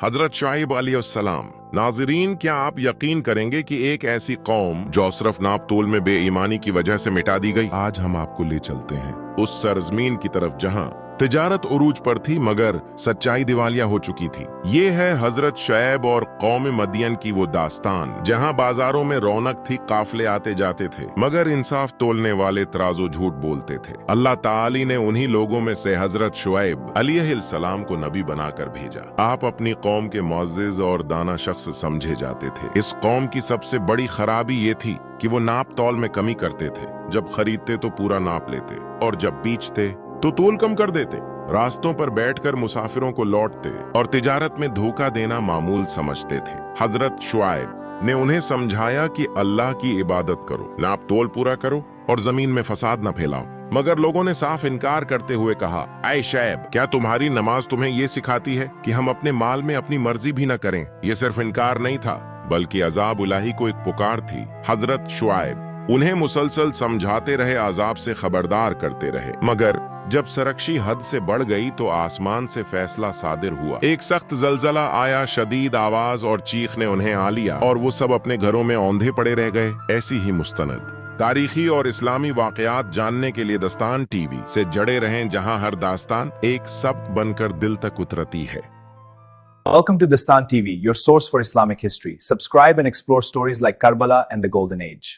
हजरत शुआइब अलैहिस्सलाम। नाज़रीन, क्या आप यकीन करेंगे कि एक ऐसी कौम जो सिर्फ नाप तोल में बेईमानी की वजह से मिटा दी गई। आज हम आपको ले चलते हैं उस सरजमीन की तरफ जहां तिजारत उरूज पर थी मगर सच्चाई दिवालिया हो चुकी थी। ये है हजरत शुएब और कौम मदियन की वो दास्तान जहां बाजारों में रौनक थी, काफले आते जाते थे मगर इंसाफ तोलने वाले तराजू झूठ बोलते थे। अल्लाह ताली ने उन्हीं लोगों में से हजरत शुएब अलैहिस्सलाम को नबी बनाकर भेजा। आप अपनी कौम के मुअज़्ज़िज़ और दाना शख्स समझे जाते थे। इस कौम की सबसे बड़ी खराबी ये थी कि वो नाप तौल में कमी करते थे। जब खरीदते तो पूरा नाप लेते और जब बेचते तो तोल कम कर देते। रास्तों पर बैठकर मुसाफिरों को लौटते और तिजारत में धोखा देना मामूल समझते थे। हजरत शुआइब ने उन्हें समझाया कि अल्लाह की इबादत करो, नाप तोल पूरा करो और जमीन में फसाद न फैलाओ। मगर लोगों ने साफ इनकार करते हुए कहा, ऐ शुएब, क्या तुम्हारी नमाज तुम्हें ये सिखाती है कि हम अपने माल में अपनी मर्जी भी न करें? ये सिर्फ इनकार नहीं था बल्कि अजाब इलाही को एक पुकार थी। हजरत शुआइब उन्हें मुसलसल समझाते रहे, अजाब से खबरदार करते रहे। मगर जब सरकशी हद से बढ़ गई तो आसमान से फैसला सादिर हुआ। एक सख्त जलजला आया, शदीद आवाज और चीख ने उन्हें आ लिया और वो सब अपने घरों में औंधे पड़े रह गए। ऐसी ही मुस्तनद तारीखी और इस्लामी वाकयात जानने के लिए दस्तान टीवी से जड़े रहें, जहां हर दास्तान एक सबक बनकर दिल तक उतरती है। Welcome to Dastan TV, your source for Islamic history. Subscribe and explore stories like Karbala and the Golden Age.